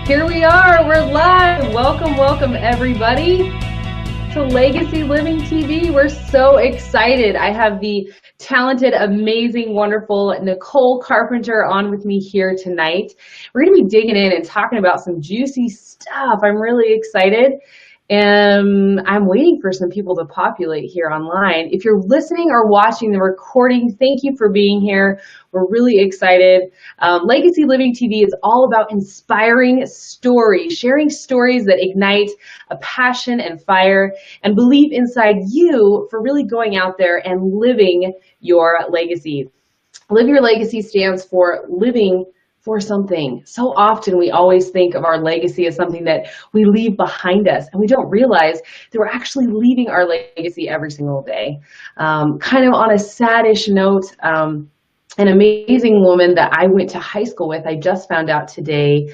Here we are, we're live. Welcome everybody to Legacy Living TV. We're so excited. I have the talented, amazing, wonderful Nicole Carpenter on with me here tonight. We're going to be digging in and talking about some juicy stuff. I'm really excited. And I'm waiting for some people to populate here online. If you're listening or watching the recording, thank you for being here. We're really excited. Legacy Living TV is all about inspiring stories, sharing stories that ignite a passion and fire and belief inside you for really going out there and living your legacy. Live Your Legacy stands for living for something. So often we always think of our legacy as something that we leave behind us, and we don't realize that we're actually leaving our legacy every single day. Kind of on a saddish note, an amazing woman that I went to high school with, I just found out today,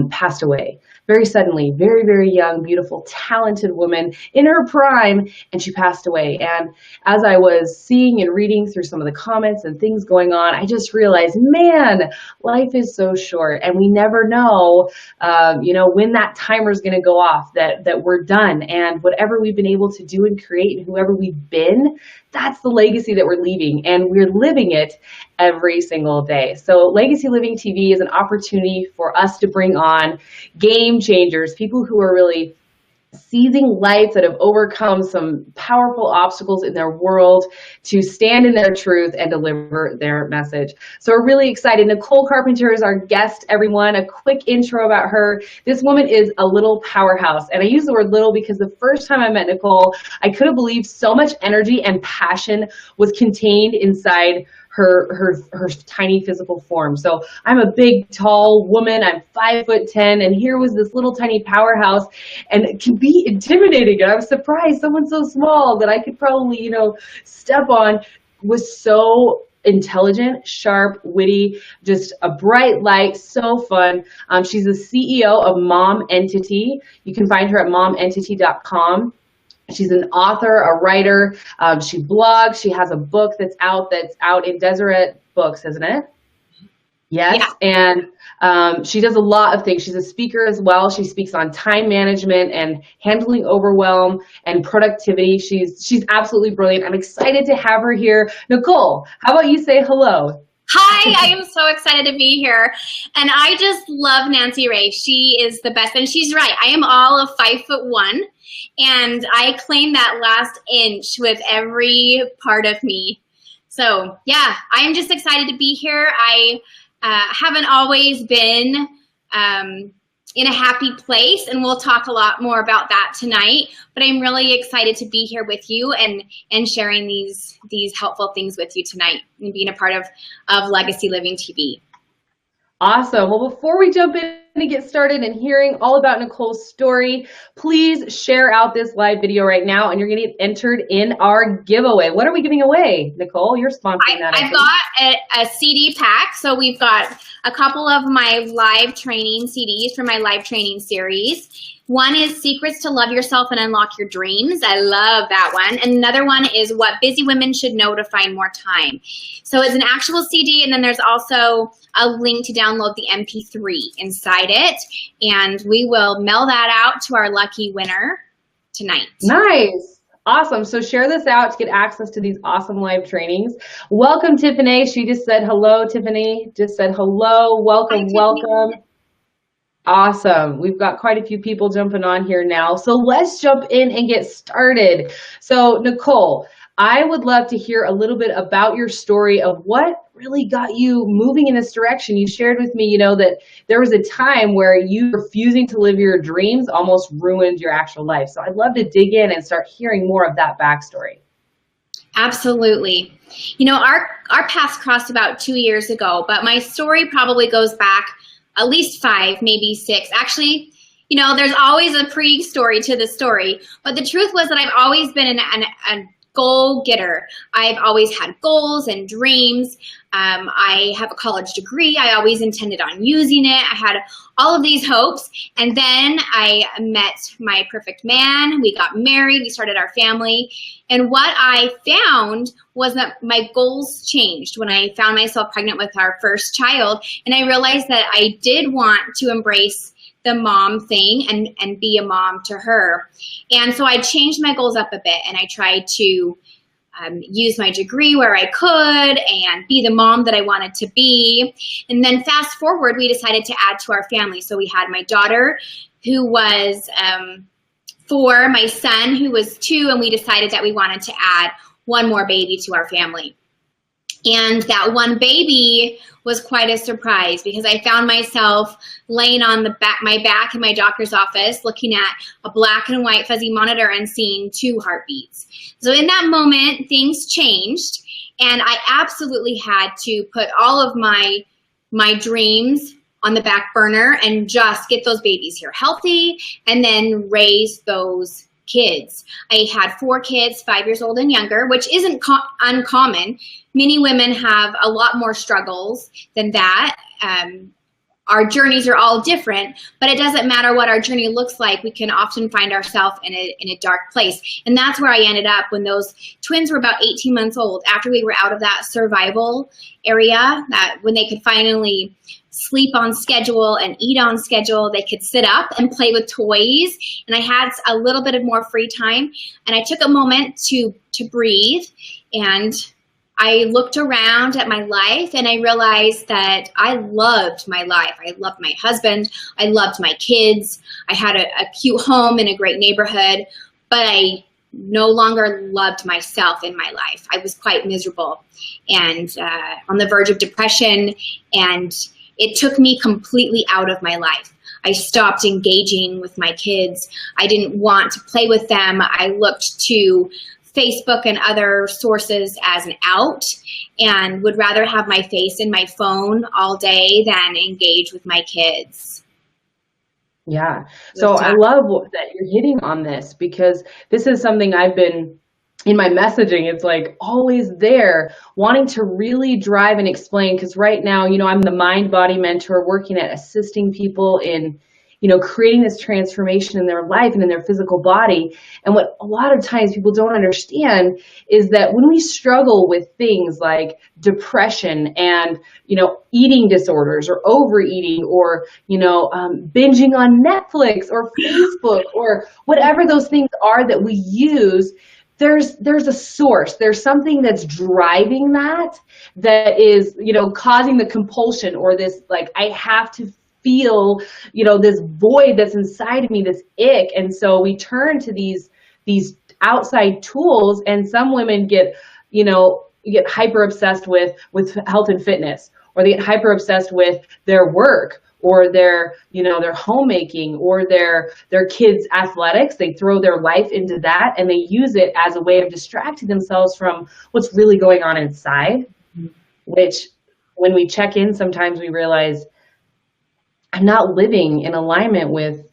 passed away. Very suddenly, very, very young, beautiful, talented woman in her prime, and she passed away. And as I was seeing and reading through some of the comments and things going on, I just realized, man, life is so short, and we never know, when that timer is going to go off, that we're done. And whatever we've been able to do and create, and whoever we've been, that's the legacy that we're leaving, and we're living it every single day. So Legacy Living TV is an opportunity for us to bring on game changers, people who are really seizing lights that have overcome some powerful obstacles in their world to stand in their truth and deliver their message. So we're really excited. Nicole Carpenter is our guest, everyone. A quick intro about her. This woman is a little powerhouse. And I use the word little because the first time I met Nicole, I couldn't believe so much energy and passion was contained inside her tiny physical form. So I'm a big, tall woman. I'm 5'10", and here was this little tiny powerhouse, and it can be intimidating. And I was surprised someone so small that I could probably, step on was so intelligent, sharp, witty, just a bright light, so fun. She's the CEO of Mom Entity. You can find her at momentity.com. She's an author, a writer. She blogs. She has a book that's out in Deseret Books, isn't it? Yes. Yeah. And she does a lot of things. She's a speaker as well. She speaks on time management and handling overwhelm and productivity. She's absolutely brilliant. I'm excited to have her here. Nicole, how about you say hello? Hi, I am so excited to be here. And I just love Nancy Ray. She is the best. And she's right. I am all of 5'1". And I claim that last inch with every part of me. So yeah, I am just excited to be here. I haven't always been in a happy place, and we'll talk a lot more about that tonight. But I'm really excited to be here with you and sharing these helpful things with you tonight and being a part of Legacy Living TV. Awesome. Well, before we jump in and get started and hearing all about Nicole's story, please share out this live video right now, and you're going to get entered in our giveaway. What are we giving away, Nicole? You're sponsoring that. I've got a CD pack. So we've got a couple of my live training CDs from my live training series. One is Secrets to Love Yourself and Unlock Your Dreams. I love that one. And another one is What Busy Women Should Know to Find More Time. So it's an actual CD, and then there's also a link to download the MP3 inside it. And we will mail that out to our lucky winner tonight. Nice. Awesome. So share this out to get access to these awesome live trainings. Welcome, Tiffany. She just said hello. Tiffany just said hello. Welcome, welcome. Awesome. We've got quite a few people jumping on here now. So let's jump in and get started. So Nicole, I would love to hear a little bit about your story of what really got you moving in this direction. You shared with me, that there was a time where you refusing to live your dreams almost ruined your actual life. So I'd love to dig in and start hearing more of that backstory. Absolutely. Our paths crossed about 2 years ago, but my story probably goes back at least 5, maybe 6. Actually, there's always a pre-story to the story, but the truth was that I've always been a goal getter. I've always had goals and dreams. I have a college degree. I always intended on using it. I had all of these hopes. And then I met my perfect man. We got married. We started our family. And what I found was that my goals changed when I found myself pregnant with our first child. And I realized that I did want to embrace the mom thing and be a mom to her. And so I changed my goals up a bit, and I tried to use my degree where I could and be the mom that I wanted to be. And then fast forward, we decided to add to our family. So we had my daughter, who was 4, my son, who was 2, and we decided that we wanted to add one more baby to our family. And that one baby was quite a surprise, because I found myself laying on my back in my doctor's office, looking at a black and white fuzzy monitor and seeing 2 heartbeats. So in that moment, things changed, and I absolutely had to put all of my dreams on the back burner and just get those babies here healthy and then raise those kids. I had 4 kids, 5 years old and younger, which isn't uncommon. Many women have a lot more struggles than that. Our journeys are all different, but it doesn't matter what our journey looks like. We can often find ourselves in a dark place. And that's where I ended up when those twins were about 18 months old, after we were out of that survival area, that when they could finally sleep on schedule and eat on schedule, they could sit up and play with toys. And I had a little bit of more free time, and I took a moment to breathe, and I looked around at my life, and I realized that I loved my life. I loved my husband. I loved my kids. I had a cute home in a great neighborhood, but I no longer loved myself in my life. I was quite miserable and on the verge of depression, and it took me completely out of my life. I stopped engaging with my kids. I didn't want to play with them. I looked to Facebook and other sources as an out, and would rather have my face in my phone all day than engage with my kids. Yeah. So I love that you're hitting on this, because this is something I've been in my messaging. It's like always there, wanting to really drive and explain, because right now, I'm the mind body mentor working at assisting people in creating this transformation in their life and in their physical body. And what a lot of times people don't understand is that when we struggle with things like depression and, eating disorders or overeating or, binging on Netflix or Facebook or whatever those things are that we use, there's a source. There's something that's driving that is, causing the compulsion, or this, like, I have to feel, this void that's inside of me, this ick. And so we turn to these outside tools, and some women get hyper obsessed with health and fitness, or they get hyper obsessed with their work, or their homemaking, or their kids' athletics. They throw their life into that, and they use it as a way of distracting themselves from what's really going on inside, which when we check in, sometimes we realize I'm not living in alignment with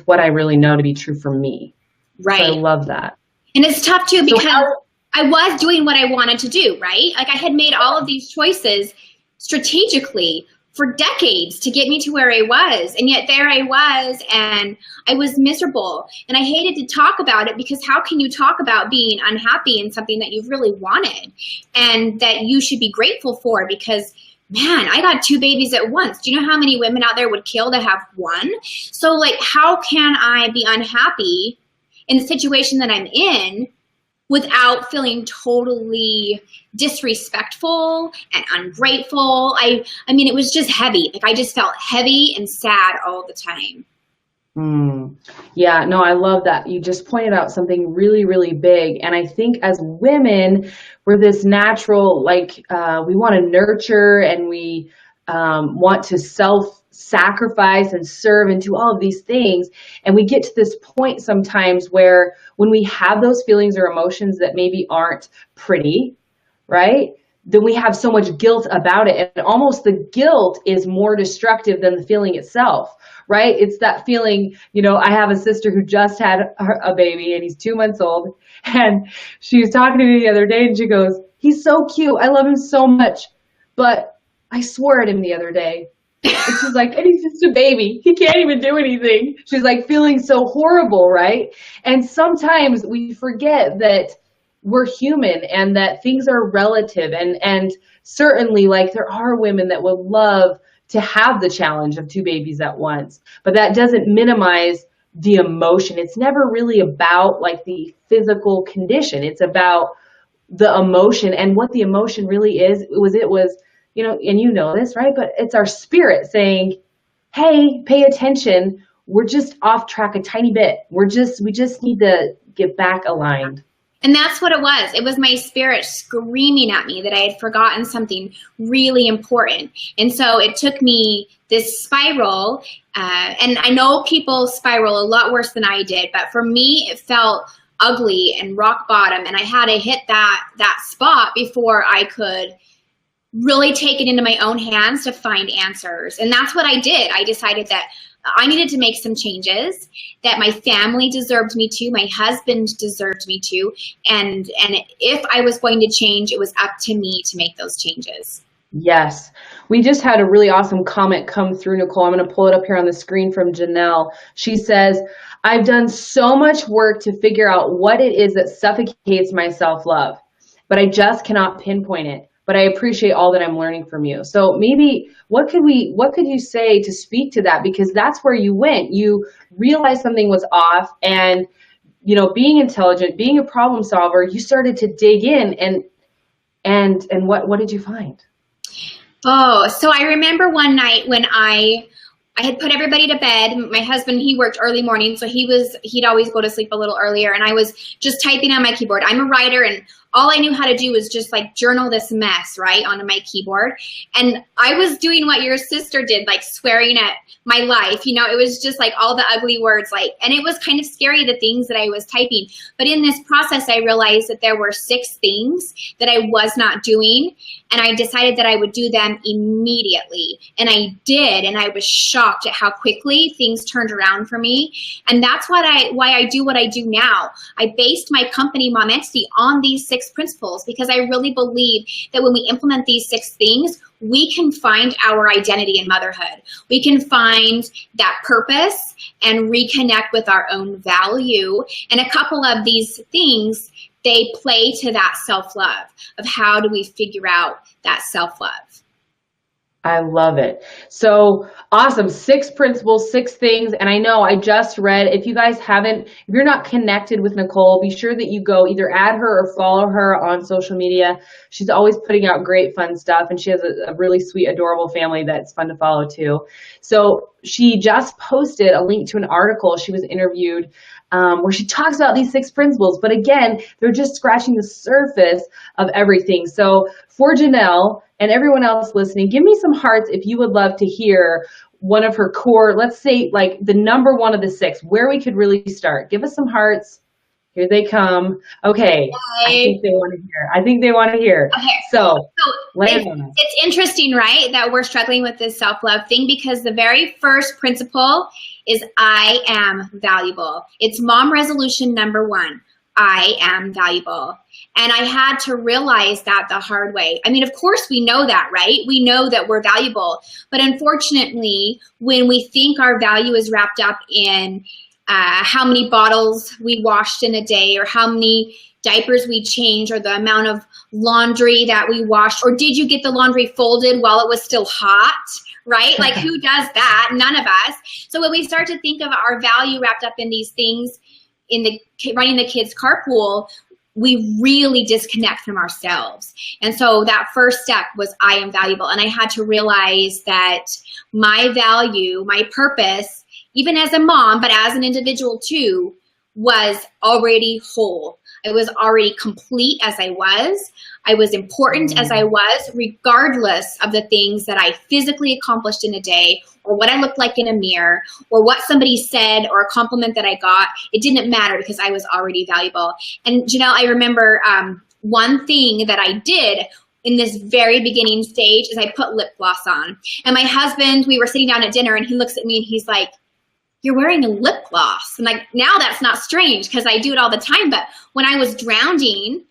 what I really know to be true for me. Right. So I love that. And it's tough too, because I was doing what I wanted to do, right? Like, I had made all of these choices strategically for decades to get me to where I was. And yet there I was, and I was miserable. And I hated to talk about it, because how can you talk about being unhappy in something that you've really wanted and that you should be grateful for? Because man, I got 2 babies at once. Do you know how many women out there would kill to have 1? So, like, how can I be unhappy in the situation that I'm in without feeling totally disrespectful and ungrateful? I mean, it was just heavy. Like, I just felt heavy and sad all the time. Yeah, no, I love that. You just pointed out something really, really big. And I think as women, we're this natural, we want to nurture, and we want to self-sacrifice and serve and do all of these things. And we get to this point sometimes where when we have those feelings or emotions that maybe aren't pretty, right? Then we have so much guilt about it. And almost the guilt is more destructive than the feeling itself, right? It's that feeling, I have a sister who just had a baby, and he's 2 months old. And she was talking to me the other day, and she goes, he's so cute. I love him so much. But I swore at him the other day. And she's like, and he's just a baby. He can't even do anything. She's like feeling so horrible, right? And sometimes we forget that we're human, and that things are relative, and certainly, like, there are women that would love to have the challenge of two babies at once. But that doesn't minimize the emotion. It's never really about like the physical condition. It's about the emotion, and what the emotion really is. It was, you know, and you know this, right? But it's our spirit saying, hey, pay attention. We're just off track a tiny bit. We just need to get back aligned. And that's what it was. It was my spirit screaming at me that I had forgotten something really important. And so it took me this spiral, and I know people spiral a lot worse than I did, but for me, it felt ugly and rock bottom, and I had to hit that spot before I could really take it into my own hands to find answers. And that's what I did. I decided that I needed to make some changes, that my family deserved me to, my husband deserved me to, and if I was going to change, it was up to me to make those changes. Yes. We just had a really awesome comment come through, Nicole. I'm going to pull it up here on the screen from Janelle. She says, I've done so much work to figure out what it is that suffocates my self-love, but I just cannot pinpoint it. But I appreciate all that I'm learning from you. So maybe what could you say to speak to that? Because that's where you went. You realized something was off, and, you know, being intelligent, being a problem solver, you started to dig in, and what did you find? Oh, so I remember one night when I had put everybody to bed. My husband, he worked early morning, so he'd always go to sleep a little earlier, and I was just typing on my keyboard. I'm a writer, and all I knew how to do was just like journal this mess, right, onto my keyboard. And I was doing what your sister did, like swearing at my life. You know, it was just like all the ugly words, like, and it was kind of scary, the things that I was typing. But in this process, I realized that there were 6 things that I was not doing, and I decided that I would do them immediately. And I did, and I was shocked at how quickly things turned around for me. And that's why I do what I do now. I based my company, Mom Entity, on these 6 principles, because I really believe that when we implement these 6 things, we can find our identity in motherhood. We can find that purpose and reconnect with our own value. And a couple of these things, they play to that self-love of how do we figure out that self-love. I love it. So awesome. 6 principles, 6 things. And I know I just read, if you guys haven't, if you're not connected with Nicole, be sure that you go either add her or follow her on social media. She's always putting out great fun stuff, and she has a really sweet, adorable family that's fun to follow too. So she just posted a link to an article. She was interviewed where she talks about these 6 principles. But again, they're just scratching the surface of everything. So for Janelle and everyone else listening, give me some hearts if you would love to hear one of her core, let's say like the number 1 of the 6, where we could really start. Give us some hearts. Here they come. Okay. I think they want to hear. Okay. So it's interesting, right, that we're struggling with this self-love thing, because the very first principle is I am valuable. It's mom resolution number 1. I am valuable. And I had to realize that the hard way. I mean, of course we know that, right? We know that we're valuable. But unfortunately, when we think our value is wrapped up in how many bottles we washed in a day, or how many diapers we changed, or the amount of laundry that we washed, or did you get the laundry folded while it was still hot, right? Like, who does that? None of us. So when we start to think of our value wrapped up in these things, in the running the kids' carpool, we really disconnect from ourselves. And so that first step was I am valuable. And I had to realize that my value, my purpose, even as a mom, but as an individual too, was already whole. I was already complete as I was. I was important as I was, regardless of the things that I physically accomplished in a day, or what I looked like in a mirror, or what somebody said, or a compliment that I got. It didn't matter, because I was already valuable. And Janelle, I remember one thing that I did in this very beginning stage is I put lip gloss on. And my husband, we were sitting down at dinner, and he looks at me and he's like, "You're wearing a lip gloss." And like, now that's not strange, because I do it all the time. But when I was drowning,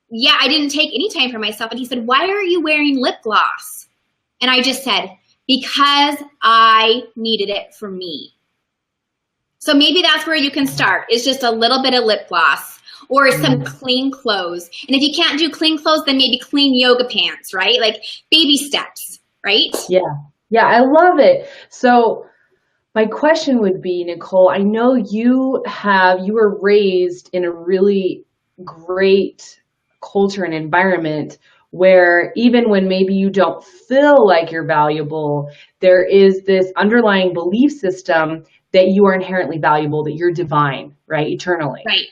yeah, I didn't take any time for myself. And he said, "Why are you wearing lip gloss?" And I just said, "Because I needed it for me." So maybe that's where you can start. It's just a little bit of lip gloss, or some clean clothes. And if you can't do clean clothes, then maybe clean yoga pants, right? Like baby steps, right? Yeah. Yeah, I love it. So my question would be, Nicole, I know you were raised in a really great culture and environment where even when maybe you don't feel like you're valuable, there is this underlying belief system that you are inherently valuable, that you're divine, right? Eternally. Right.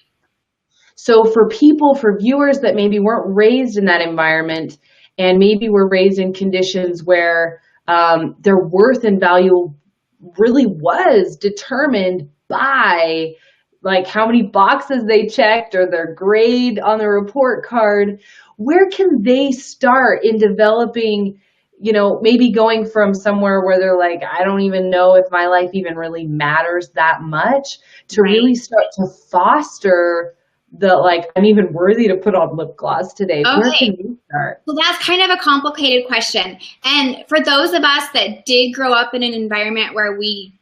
So for people, for viewers that maybe weren't raised in that environment and maybe were raised in conditions where their worth and value really was determined by like how many boxes they checked or their grade on the report card, where can they start in developing, maybe going from somewhere where they're like, I don't even know if my life even really matters that much, to Right. really start to foster the like, I'm even worthy to put on lip gloss today. Where can Okay. we start? Well, that's kind of a complicated question. And for those of us that did grow up in an environment where we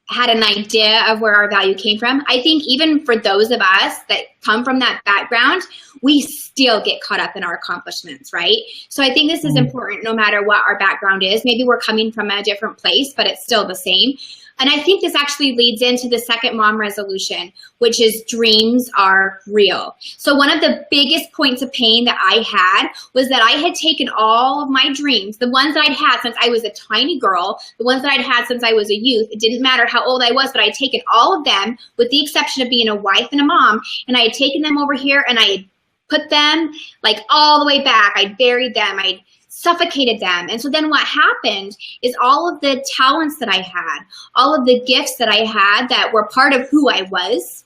had an idea of where our value came from, I think even for those of us that come from that background, we still get caught up in our accomplishments, right? So I think this is important no matter what our background is. Maybe we're coming from a different place, but it's still the same. And I think this actually leads into the second mom resolution, which is dreams are real. So one of the biggest points of pain that I had was that I had taken all of my dreams, the ones that I'd had since I was a tiny girl, the ones that I'd had since I was a youth. It didn't matter how old I was, but I'd taken all of them with the exception of being a wife and a mom, and I had taken them over here and I had put them like all the way back. I'd buried them. I'd suffocated them. And so then what happened is all of the talents that I had, all of the gifts that I had that were part of who I was,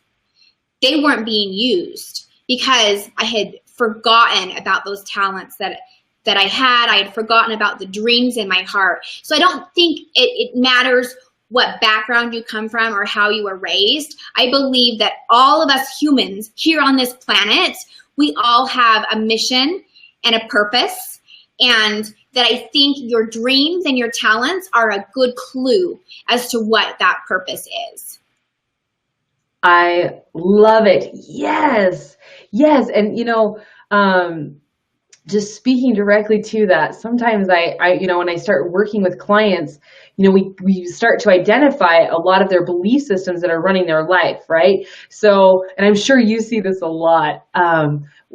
they weren't being used because I had forgotten about those talents that I had. I had forgotten about the dreams in my heart. So I don't think it matters what background you come from or how you were raised. I believe that all of us humans here on this planet, we all have a mission and a purpose, and that I think your dreams and your talents are a good clue as to what that purpose is. I love it. Yes. Yes. And, just speaking directly to that, sometimes when I start working with clients, we start to identify a lot of their belief systems that are running their life, right? So, and I'm sure you see this a lot,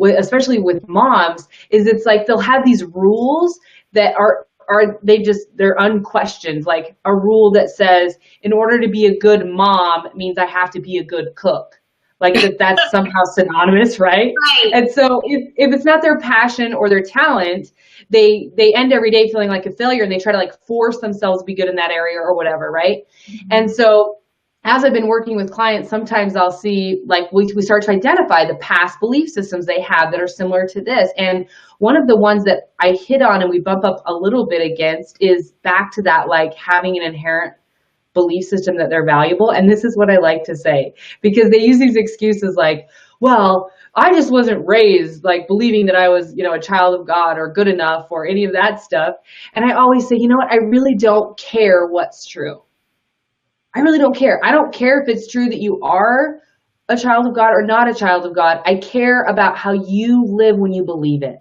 especially with moms, is it's like they'll have these rules that they're unquestioned, like a rule that says, in order to be a good mom means I have to be a good cook. Like that's somehow synonymous, right? Right. And so if it's not their passion or their talent, they end every day feeling like a failure, and they try to like force themselves to be good in that area or whatever, right? Mm-hmm. And so as I've been working with clients, sometimes I'll see like we start to identify the past belief systems they have that are similar to this. And one of the ones that I hit on and we bump up a little bit against is back to that, like having an inherent belief system that they're valuable. And this is what I like to say, because they use these excuses like, well, I just wasn't raised like believing that I was, a child of God or good enough or any of that stuff. And I always say, you know what? I really don't care what's true. I really don't care. I don't care if it's true that you are a child of God or not a child of God. I care about how you live when you believe it.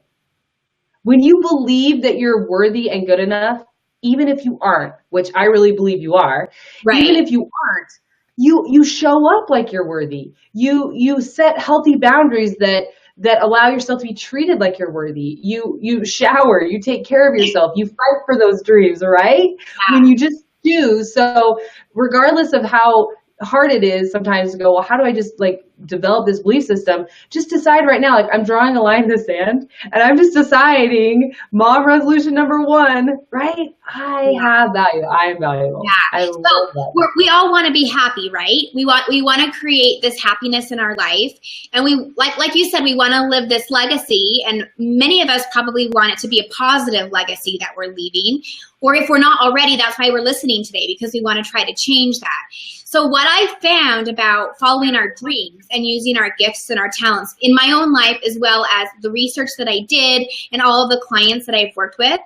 When you believe that you're worthy and good enough, even if you aren't, which I really believe you are, Right. Even if you aren't, you show up like you're worthy. You set healthy boundaries that allow yourself to be treated like you're worthy. You shower, you take care of yourself, you fight for those dreams, right? Yeah. When you just do. So regardless of how hard it is sometimes to go, well, how do I just like develop this belief system? Just decide right now, like I'm drawing a line in the sand and I'm just deciding mom resolution number 1, right? I have value. I am valuable. Yeah. I love that. We all want to be happy, right? We want to create this happiness in our life. And we, like you said, we want to live this legacy. And many of us probably want it to be a positive legacy that we're leaving. Or if we're not already, that's why we're listening today, because we want to try to change that. So what I found about following our dreams and using our gifts and our talents in my own life, as well as the research that I did and all of the clients that I've worked with,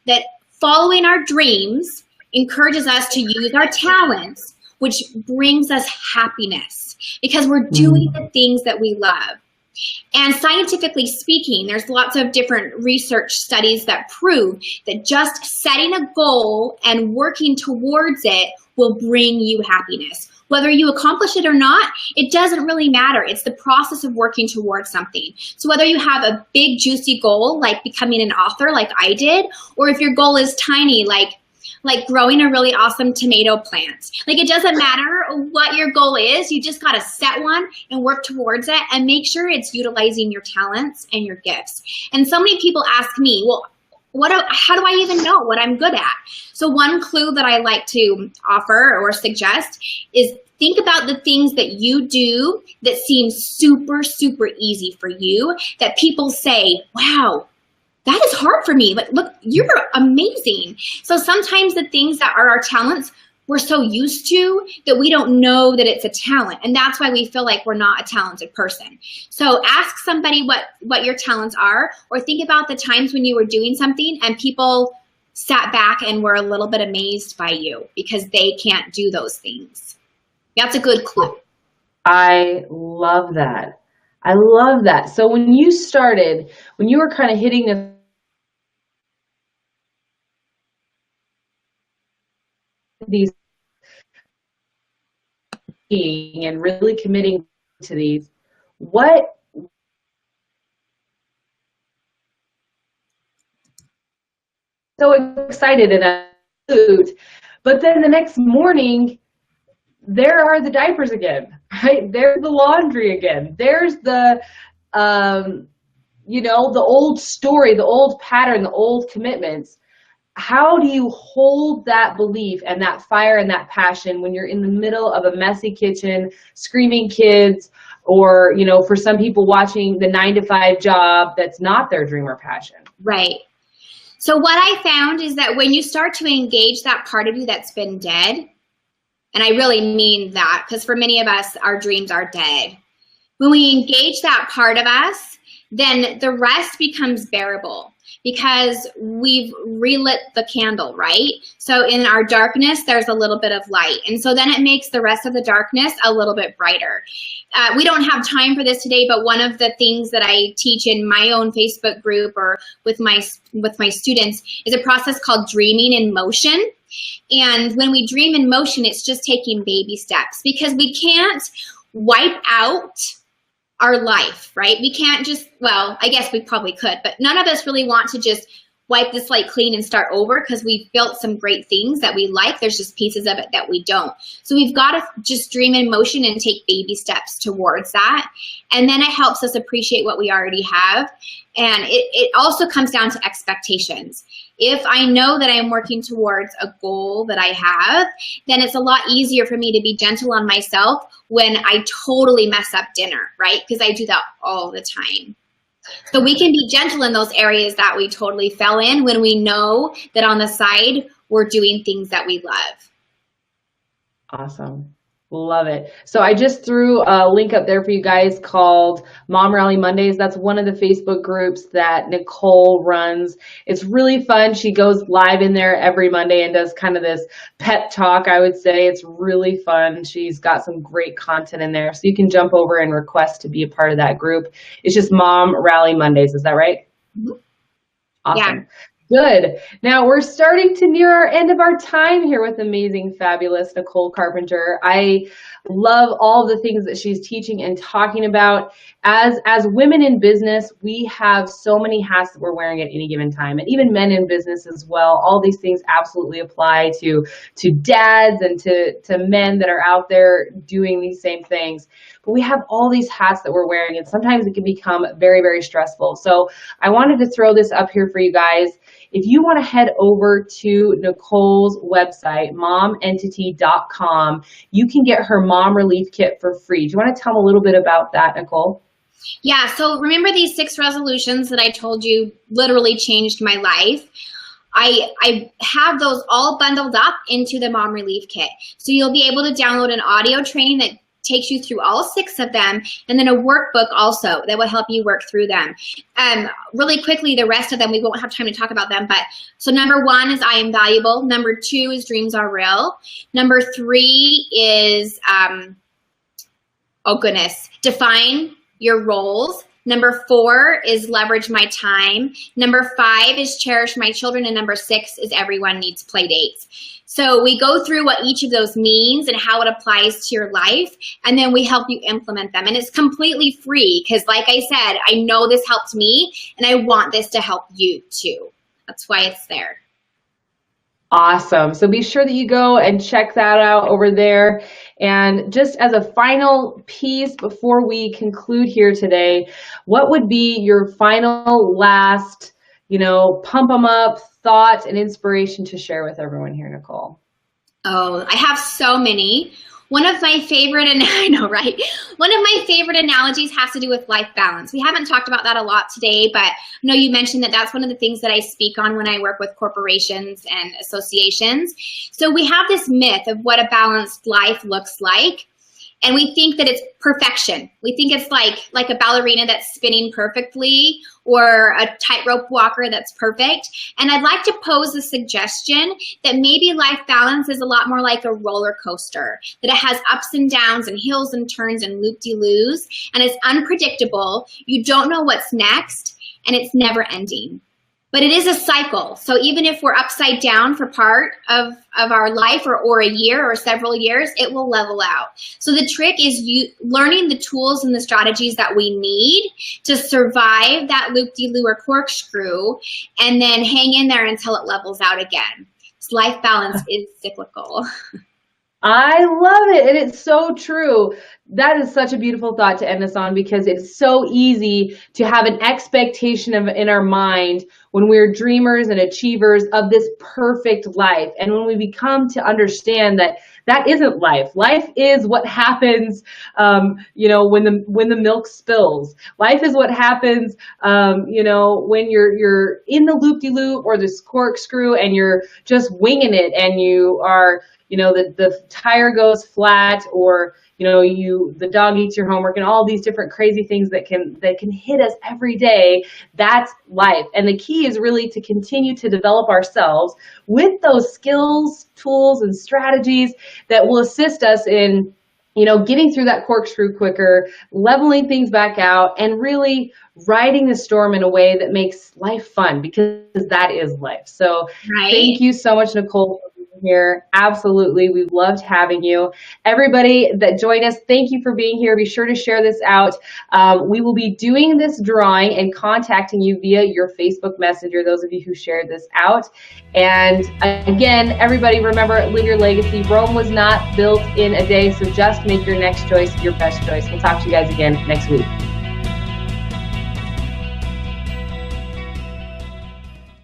that following our dreams encourages us to use our talents, which brings us happiness because we're doing the things that we love. And scientifically speaking, there's lots of different research studies that prove that just setting a goal and working towards it will bring you happiness. Whether you accomplish it or not, it doesn't really matter. It's the process of working towards something. So whether you have a big juicy goal like becoming an author like I did, or if your goal is tiny like growing a really awesome tomato plant. Like, it doesn't matter what your goal is. You just got to set one and work towards it and make sure it's utilizing your talents and your gifts. And so many people ask me, well, how do I even know what I'm good at? So one clue that I like to offer or suggest is think about the things that you do that seem super, super easy for you, that people say, wow, that is hard for me. Like, look, you're amazing. So sometimes the things that are our talents, we're so used to that we don't know that it's a talent. And that's why we feel like we're not a talented person. So ask somebody what your talents are, or think about the times when you were doing something and people sat back and were a little bit amazed by you because they can't do those things. That's a good clue. I love that. I love that. So when you were kind of hitting these and really committing to these, what so excited and but then the next morning there are the diapers again, right? There's the laundry again. There's the the old story, the old pattern, the old commitments. How do you hold that belief and that fire and that passion when you're in the middle of a messy kitchen, screaming kids, or, for some people watching the 9-to-5 job that's not their dream or passion? Right. So what I found is that when you start to engage that part of you that's been dead, and I really mean that because for many of us, our dreams are dead. When we engage that part of us, then the rest becomes bearable because we've relit the candle, right? So in our darkness, there's a little bit of light. And so then it makes the rest of the darkness a little bit brighter. We don't have time for this today, but one of the things that I teach in my own Facebook group or with my students is a process called dreaming in motion. And when we dream in motion, it's just taking baby steps because we can't wipe out our life, right? We can't just, well, I guess we probably could, but none of us really want to just wipe the slate clean and start over because we've built some great things that we like. There's just pieces of it that we don't. So we've got to just dream in motion and take baby steps towards that. And then it helps us appreciate what we already have. And it also comes down to expectations. If I know that I'm working towards a goal that I have, then it's a lot easier for me to be gentle on myself when I totally mess up dinner, right? Because I do that all the time. So we can be gentle in those areas that we totally fell in when we know that on the side, we're doing things that we love. Awesome. Love it. So I just threw a link up there for you guys called Mom Rally Mondays. That's one of the Facebook groups that Nicole runs. It's really fun. She goes live in there every Monday and does kind of this pep talk, I would say. It's really fun. She's got some great content in there. So you can jump over and request to be a part of that group. It's just Mom Rally Mondays. Is that right? Mm-hmm. Awesome. Yeah. Good. Now we're starting to near our end of our time here with amazing, fabulous Nicole Carpenter. I love all the things that she's teaching and talking about. As women in business, we have so many hats that we're wearing at any given time, and even men in business as well. All these things absolutely apply to dads and to men that are out there doing these same things. But we have all these hats that we're wearing, and sometimes it can become very, very stressful. So I wanted to throw this up here for you guys. If you want to head over to Nicole's website, momentity.com, you can get her Mom Relief Kit for free. Do you want to tell them a little bit about that, Nicole? Yeah, so remember these 6 resolutions that I told you literally changed my life? I have those all bundled up into the Mom Relief Kit. So you'll be able to download an audio training that takes you through all 6 of them, and then a workbook also that will help you work through them. Really quickly, the rest of them, we won't have time to talk about them, but so number 1 is I am valuable. Number 2 is dreams are real. Number 3 is, define your roles. Number 4 is leverage my time. Number 5 is cherish my children. And number 6 is everyone needs play dates. So we go through what each of those means and how it applies to your life, and then we help you implement them. And it's completely free because, like I said, I know this helped me and I want this to help you too. That's why it's there. Awesome. So be sure that you go and check that out over there. And just as a final piece before we conclude here today, what would be your final last, pump them up thought and inspiration to share with everyone here, Nicole? Oh, I have so many. One of my favorite, and I know, right? One of my favorite analogies has to do with life balance. We haven't talked about that a lot today, but I know you mentioned that that's one of the things that I speak on when I work with corporations and associations. So we have this myth of what a balanced life looks like. And we think that it's perfection. We think it's like a ballerina that's spinning perfectly or a tightrope walker that's perfect. And I'd like to pose a suggestion that maybe life balance is a lot more like a roller coaster, that it has ups and downs and hills and turns and loop-de-loos, and it's unpredictable. You don't know what's next, and it's never ending. But it is a cycle. So even if we're upside down for part of our life or a year or several years, it will level out. So the trick is learning the tools and the strategies that we need to survive that loop-de-loo or corkscrew and then hang in there until it levels out again. So life balance is cyclical. I love it, and it's so true. That is such a beautiful thought to end us on, because it's so easy to have an expectation in our mind when we're dreamers and achievers of this perfect life. And when we become to understand that that isn't life. Life is what happens, when the milk spills. Life is what happens, when you're in the loop-de-loop or this corkscrew and you're just winging it, and you are, the tire goes flat, or the dog eats your homework, and all these different crazy things that can hit us every day. That's life. And the key is really to continue to develop ourselves with those skills, tools, and strategies that will assist us in, getting through that corkscrew quicker, leveling things back out, and really riding the storm in a way that makes life fun, because that is life. So Thank you so much, Nicole, for being here. Absolutely. We loved having you. Everybody that joined us, thank you for being here. Be sure to share this out. We will be doing this drawing and contacting you via your Facebook Messenger, those of you who shared this out. And again, everybody, remember, live your legacy. Rome was not built in a day, so just make your next choice your best choice. We'll talk to you guys again next week.